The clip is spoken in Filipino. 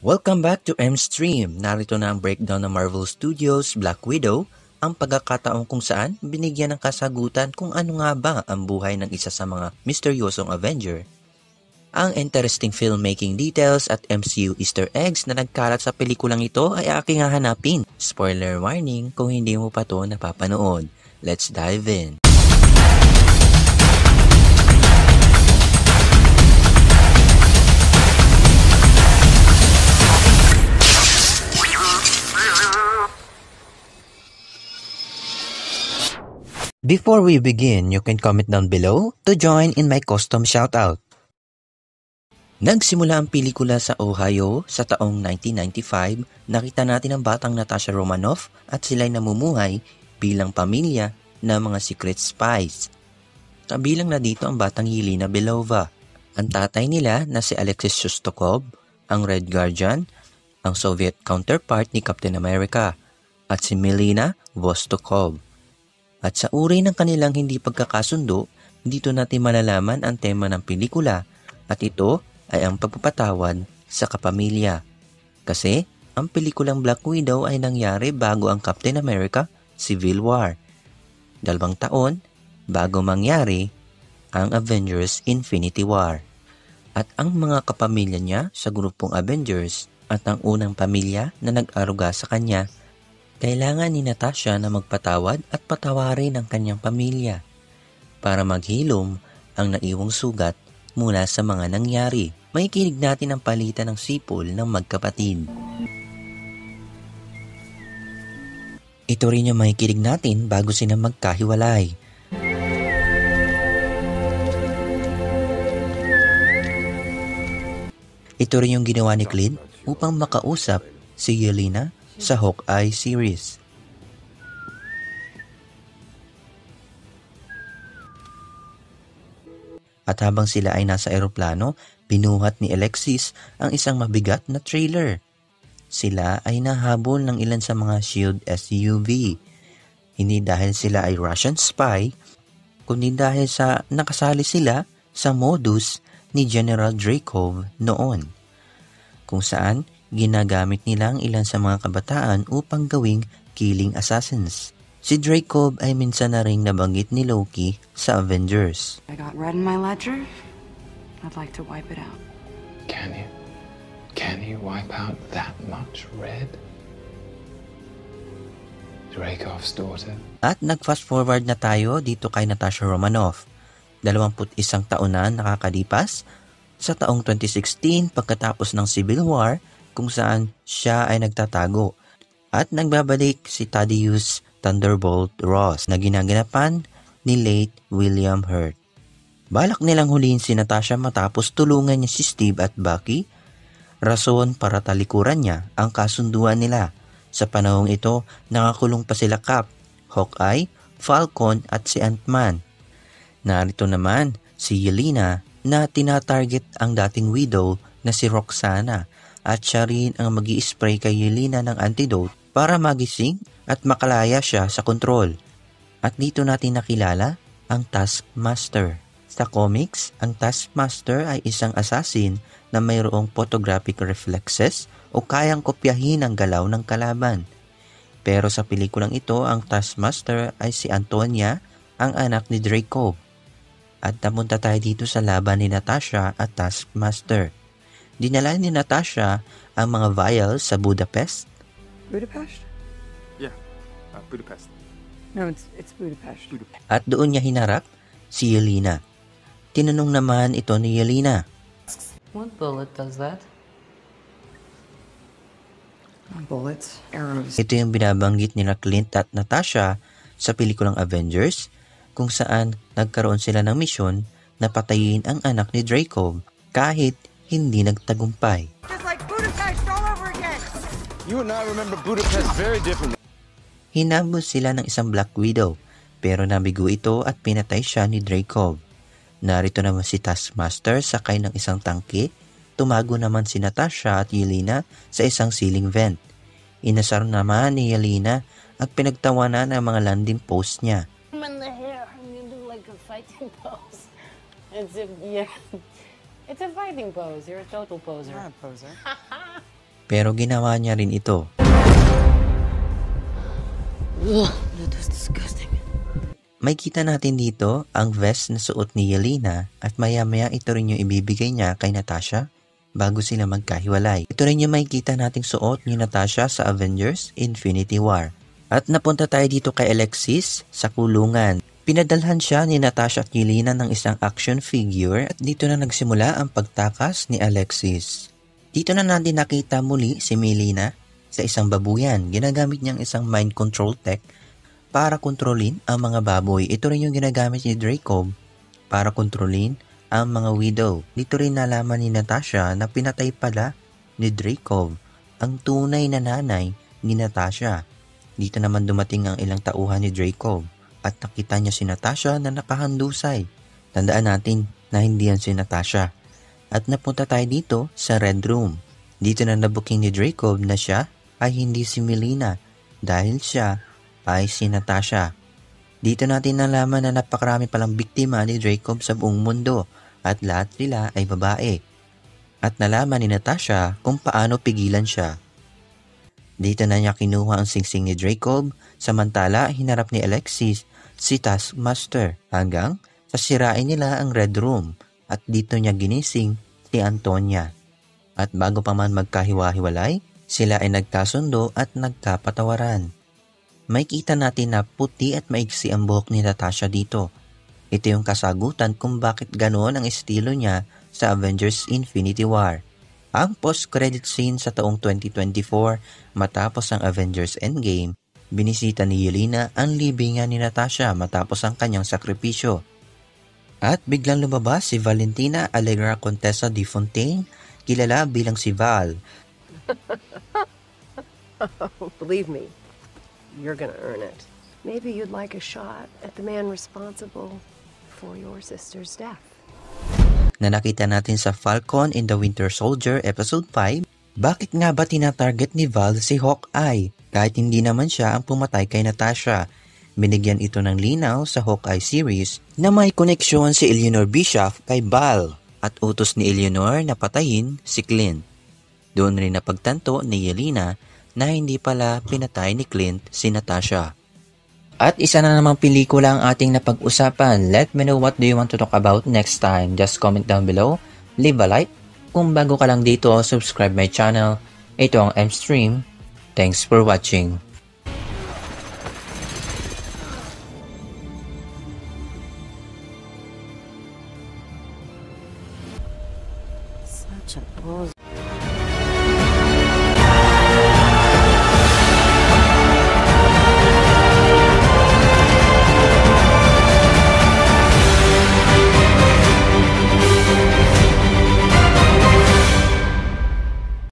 Welcome back to M-Stream. Narito na ang breakdown ng Marvel Studios' Black Widow, ang pagkakataong kung saan binigyan ng kasagutan kung ano nga ba ang buhay ng isa sa mga misteryosong Avenger. Ang interesting filmmaking details at MCU Easter eggs na nagkalat sa pelikulang ito ay aking hahanapin. Spoiler warning kung hindi mo pa to napapanood. Let's dive in. Before we begin, you can comment down below to join in my custom shoutout. Nagsimula ang pelikula sa Ohio sa taong 1995, nakita natin ang batang Natasha Romanoff at sila'y namumuhay bilang pamilya ng mga secret spies. Kabilang na dito ang batang Yelena Belova, ang tatay nila na si Alexis Shostakov, ang Red Guardian, ang Soviet counterpart ni Captain America, at si Milena Vostokov. At sa uri ng kanilang hindi pagkakasundo, dito natin malalaman ang tema ng pelikula at ito ay ang pagpapatawad sa kapamilya. Kasi ang pelikulang Black Widow ay nangyari bago ang Captain America Civil War. 2 taon bago mangyari ang Avengers Infinity War. At ang mga kapamilya niya sa grupong Avengers at ang unang pamilya na nag-aruga sa kanya, kailangan ni Natasha na magpatawad at patawarin ang kanyang pamilya para maghilom ang naiwang sugat mula sa mga nangyari. Makikinig natin ang palitan ng sipol ng magkapatid. Ito rin yung makikinig natin bago sila magkahiwalay. Ito rin yung ginawa ni Clint upang makausap si Yelena sa Hawkeye series. At habang sila ay nasa eroplano, binuhat ni Alexis ang isang mabigat na trailer. Sila ay nahabol ng ilan sa mga SHIELD SUV. Hindi dahil sila ay Russian spy, kundi dahil sa nakasali sila sa modus ni General Dreykov noon, kung saan ginagamit nila ang ilan sa mga kabataan upang gawing killing assassins. Si Dreykov ay minsan na ring nabanggit ni Loki sa Avengers. I got red in my ledger. I'd like to wipe it out. Can you? Can you wipe out that much red? Dreykov's daughter. At nag-fast forward na tayo dito kay Natasha Romanoff. 21 taon na nakakalipas sa taong 2016 pagkatapos ng Civil War, kung saan siya ay nagtatago at nagbabalik si Thaddeus Thunderbolt Ross na ginaganapan ni late William Hurt. Balak nilang hulihin si Natasha matapos tulungan niya si Steve at Bucky, rason para talikuran niya ang kasunduan nila. Sa panahong ito, nakakulong pa sila Cap, Hawkeye, Falcon at si Ant-Man. Narito naman si Yelena na tinatarget ang dating widow na si Roxana, at siya rin ang mag-i-spray kay Yelena ng antidote para magising at makalaya siya sa kontrol. At dito natin nakilala ang Taskmaster. Sa comics, ang Taskmaster ay isang assassin na mayroong photographic reflexes o kayang kopyahin ang galaw ng kalaban. Pero sa pelikulang ito, ang Taskmaster ay si Antonia, ang anak ni Dreykov. At napunta tayo dito sa laban ni Natasha at Taskmaster. Dinala ni Natasha ang mga vials sa Budapest. Budapest? Yeah, Budapest. No, it's Budapest. At doon niya hinarap si Yelena. Tinanong naman ito ni Yelena. What bullet does that? Bullets, arrows. Ito yung binabanggit nila Clint at Natasha sa pelikulang Avengers, kung saan nagkaroon sila ng misyon na patayin ang anak ni Dreykov kahit hindi nagtagumpay. Just like Budapest all over again. You and I remember Budapest very differently. Hinabol sila ng isang Black Widow, pero nabigo ito at pinatay siya ni Dreykov. Narito naman si Taskmaster sakay ng isang tangke. Tumago naman si Natasha at Yelena sa isang ceiling vent. Inasar naman ni Yelena at pinagtawanan ang mga landing post niya. In the hair, you do like a fighting pose. It's a fighting pose. You're a total poser. You're a poser. Pero ginawa niya rin ito. That was disgusting. May kita natin dito ang vest na suot ni Yelena at maya-maya ito rin yung ibibigay niya kay Natasha bago sila magkahiwalay. Ito rin yung makikita nating suot ni Natasha sa Avengers Infinity War. At napunta tayo dito kay Alexis sa kulungan. Pinadalhan siya ni Natasha at Yelena ng isang action figure at dito na nagsimula ang pagtakas ni Alexis. Dito na natin nakita muli si Melina sa isang babuyan. Ginagamit niyang isang mind control tech para kontrolin ang mga baboy. Ito rin yung ginagamit ni Dreykov para kontrolin ang mga widow. Dito rin nalaman ni Natasha na pinatay pala ni Dreykov ang tunay na nanay ni Natasha. Dito naman dumating ang ilang tauhan ni Dreykov at nakita niya si Natasha na nakahandusay. Tandaan natin na hindi yan si Natasha. At napunta tayo dito sa Red Room. Dito na nabuking ni Dreykov na siya ay hindi si Melina dahil siya ay si Natasha. Dito natin nalaman na napakarami palang biktima ni Dreykov sa buong mundo at lahat sila ay babae. At nalaman ni Natasha kung paano pigilan siya. Dito na niya kinuha ang singsing ni Dreykov samantala hinarap ni Alexis si Taskmaster hanggang sa sirain nila ang Red Room at dito niya ginising si Antonia. At bago pa man magkahiwa-hiwalay, sila ay nagkasundo at nagkapatawaran. May kita natin na puti at maigsi ang buhok ni Natasha dito. Ito yung kasagutan kung bakit ganoon ang estilo niya sa Avengers Infinity War. Ang post-credit scene sa taong 2024 matapos ang Avengers Endgame, binisita ni Yelena ang libingan ni Natasha matapos ang kanyang sakripisyo. At biglang lumabas si Valentina Allegra Contessa de Fontaine, kilala bilang si Val. Believe me, you're gonna earn it. Maybe you'd like a shot at the man responsible for your sister's death. Na nakita natin sa Falcon in the Winter Soldier Episode 5, bakit nga ba tinatarget ni Val si Hawkeye kahit hindi naman siya ang pumatay kay Natasha? Binigyan ito ng linaw sa Hawkeye series na may koneksyon si Eleanor Bischoff kay Val at utos ni Eleanor na patayin si Clint. Doon rin napagtanto ni Yelena na hindi pala pinatay ni Clint si Natasha. At isa na namang pelikula ang ating napag-usapan. Let me know what do you want to talk about next time. Just comment down below, leave a like. Kung bago ka lang dito, subscribe my channel. Ito ang M-Stream. Thanks for watching. Such a bullseye.